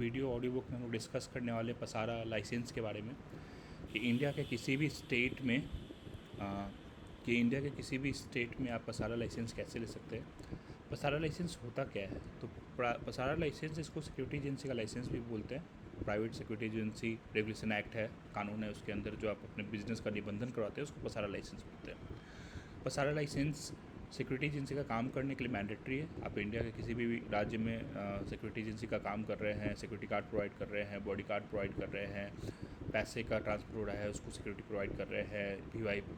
Video audio book में हम लोग डिस्कस करने वाले पसारा लाइसेंस के बारे में कि इंडिया के किसी भी स्टेट में आप पसारा लाइसेंस कैसे ले सकते हैं। पसारा लाइसेंस होता क्या है? तो पसारा लाइसेंस, इसको सिक्योरिटी एजेंसी का लाइसेंस भी बोलते हैं। Private security agency regulation act है, कानून है, उसके अंदर जो आप अपने बिजनेस का निबंधन करवाते हैं उसको पसारा लाइसेंस बोलते हैं। पसारा लाइसेंस सिक्योरिटी एजेंसी का काम करने के लिए मैंडेटरी है। आप इंडिया के किसी भी राज्य में सिक्योरिटी एजेंसी का काम कर रहे हैं, सिक्योरिटी कार्ड प्रोवाइड कर रहे हैं, बॉडी कार्ड प्रोवाइड कर रहे हैं, पैसे का ट्रांसफर हो रहा है उसको सिक्योरिटी प्रोवाइड कर रहे हैं,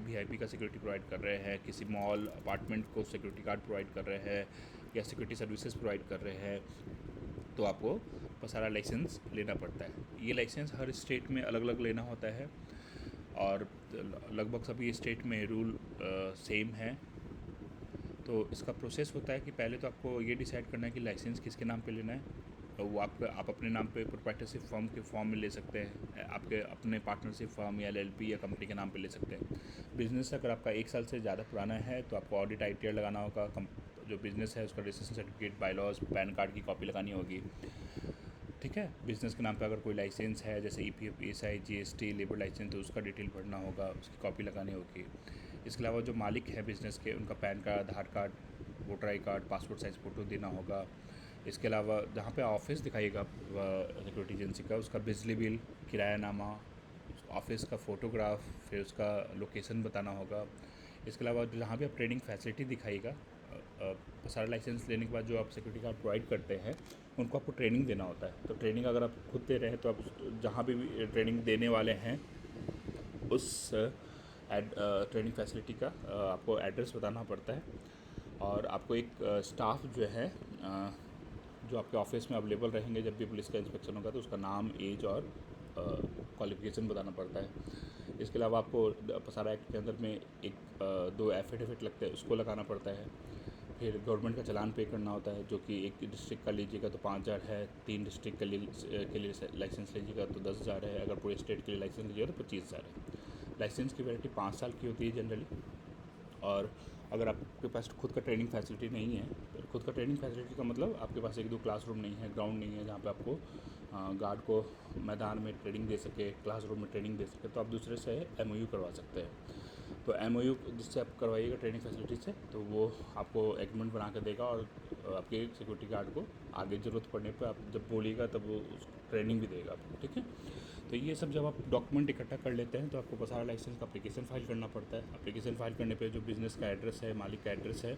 वीआईपी का सिक्योरिटी प्रोवाइड कर रहे हैं, किसी मॉल अपार्टमेंट को सिक्योरिटी कार्ड प्रोवाइड कर रहे हैं या सिक्योरिटी सर्विसेज प्रोवाइड कर रहे हैं, तो आपको पसारा लाइसेंस लेना पड़ता है। ये लाइसेंस हर स्टेट में अलग अलग लेना होता है और लगभग सभी स्टेट में रूल सेम है। तो इसका प्रोसेस होता है कि पहले तो आपको ये डिसाइड करना है कि लाइसेंस किसके नाम पे लेना है। वो आप अपने नाम पे प्रोप्राइटरशिप फर्म के फॉर्म में ले सकते हैं, आपके अपने पार्टनरशिप फर्म या एलएलपी या कंपनी के नाम पे ले सकते हैं। बिज़नेस अगर आपका 1 साल से ज़्यादा पुराना है तो आपको ऑडिट आईटीआर लगाना होगा। जो बिज़नेस है उसका registration certificate, bylaws, pan card की कॉपी लगानी होगी। ठीक है, बिज़नेस के नाम पे अगर कोई लाइसेंस है जैसे EPF, ESI, GST, labour licence, तो उसका डिटेल भरना होगा, उसकी कॉपी लगानी होगी। इसके अलावा जो मालिक है बिज़नेस के, उनका pan card, Aadhaar card, voter I card, passport size photo देना होगा। इसके अलावा जहाँ पे ऑफिस दिखाइएगा सिक्योरिटी एजेंसी का, उसका बिजली बिल, किरायानामा, ऑफिस का फ़ोटोग्राफ, फिर उसका लोकेशन बताना होगा। इसके अलावा जहाँ भी आप ट्रेनिंग फैसिलिटी दिखाइएगा, सारा लाइसेंस लेने के बाद जो आप सिक्योरिटी कार्ड प्रोवाइड करते हैं उनको आपको ट्रेनिंग देना होता है। तो ट्रेनिंग अगर आप खुद दे रहे हैं तो आप जहाँ भी ट्रेनिंग देने वाले हैं उस ट्रेनिंग फैसिलिटी का आपको एड्रेस बताना पड़ता है। और आपको एक स्टाफ जो है जो आपके ऑफिस में अवेलेबल रहेंगे जब भी पुलिस का इंस्पेक्शन होगा, तो उसका नाम, एज और क्वालिफिकेशन बताना पड़ता है। इसके अलावा आपको पसारा एक्ट के अंदर में एक 2 एफिडेविट लगते हैं, उसको लगाना पड़ता है। फिर गवर्नमेंट का चालान पे करना होता है, जो कि एक डिस्ट्रिक्ट का लीजिएगा तो 5,000 है, 3 डिस्ट्रिक्ट के लिए लाइसेंस लीजिएगा तो 10,000 है, अगर पूरे स्टेट के लिए लाइसेंस लीजिएगा तो 25,000 है। लाइसेंस की वैलिडिटी 5 साल की होती है जनरली। और अगर आपके पास खुद का ट्रेनिंग फैसिलिटी नहीं है, तो खुद का ट्रेनिंग फैसिलिटी का मतलब आपके पास 1-2 क्लासरूम नहीं है, ग्राउंड नहीं है जहाँ पे आपको गार्ड को मैदान में ट्रेनिंग दे सके, क्लासरूम में ट्रेनिंग दे सके, तो आप दूसरे से एमओयू करवा सकते हैं। तो एमओयू जिससे आप करवाइएगा ट्रेनिंग फैसिलिटी से, तो वो आपको एग्रीमेंट बना कर देगा और आपके सिक्योरिटी गार्ड को आगे ज़रूरत पड़ने पर आप जब बोलिएगा तब वो ट्रेनिंग भी देगा आपको। ठीक है, तो ये सब जब आप डॉक्यूमेंट इकट्ठा कर लेते हैं तो आपको पसारा लाइसेंस का एप्लीकेशन फ़ाइल करना पड़ता है। एप्लीकेशन फ़ाइल करने पे जो बिज़नेस का एड्रेस है, मालिक का एड्रेस है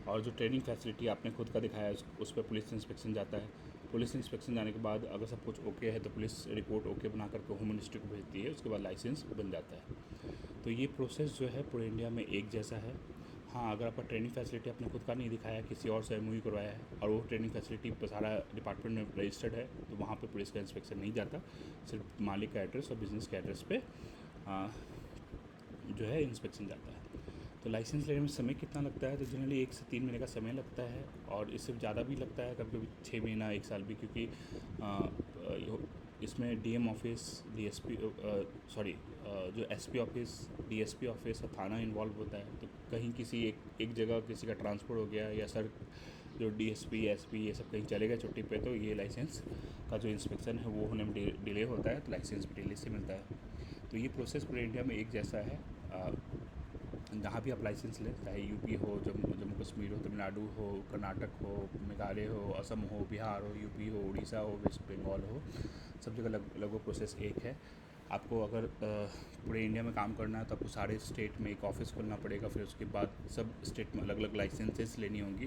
और जो ट्रेनिंग फैसिलिटी आपने खुद का दिखाया है उस पर पुलिस इंस्पेक्शन जाता है। पुलिस इंस्पेक्शन जाने के बाद अगर सब कुछ ओके है तो पुलिस रिपोर्ट ओके बना करके होम मिनिस्ट्री को भेजती है, उसके बाद लाइसेंस बन जाता है। तो ये प्रोसेस जो है पूरे इंडिया में एक जैसा है। हाँ, अगर आपका ट्रेनिंग फैसिलिटी आपने खुद का नहीं दिखाया, किसी और से एमओयू करवाया है और वो ट्रेनिंग फैसिलिटी पसारा डिपार्टमेंट में रजिस्टर्ड है, तो वहाँ पे पुलिस का इंस्पेक्शन नहीं जाता, सिर्फ मालिक का एड्रेस और बिज़नेस के एड्रेस पे जो है इंस्पेक्शन जाता है। तो लाइसेंस लेने में समय कितना लगता है? तो जनरली 1 से 3 महीने का समय लगता है और इससे ज़्यादा भी लगता है, कभी कभी 6 महीना, 1 साल भी, क्योंकि इसमें डीएम ऑफिस, डीएसपी जो एसपी ऑफिस, डीएसपी ऑफिस और थाना इन्वॉल्व होता है। तो कहीं किसी एक जगह किसी का ट्रांसफ़र हो गया या सर जो डीएसपी, एसपी ये सब कहीं चले गए छुट्टी पे, तो ये लाइसेंस का जो इंस्पेक्शन है वो होने में डिले होता है, तो लाइसेंस भी डिले से मिलता है। तो ये प्रोसेस पूरे इंडिया में एक जैसा है। जहाँ भी आप लाइसेंस लें, चाहे यूपी हो, जम्मू कश्मीर हो, तमिलनाडु हो, कर्नाटक हो, मेघालय हो, असम हो, बिहार हो, यूपी हो, उड़ीसा हो, वेस्ट बंगाल हो, सब जगह लगभग प्रोसेस एक है। आपको अगर पूरे इंडिया में काम करना है तो आपको सारे स्टेट में एक ऑफ़िस खोलना पड़ेगा, फिर उसके बाद सब स्टेट में अलग अलग लाइसेंसेस लेनी होंगी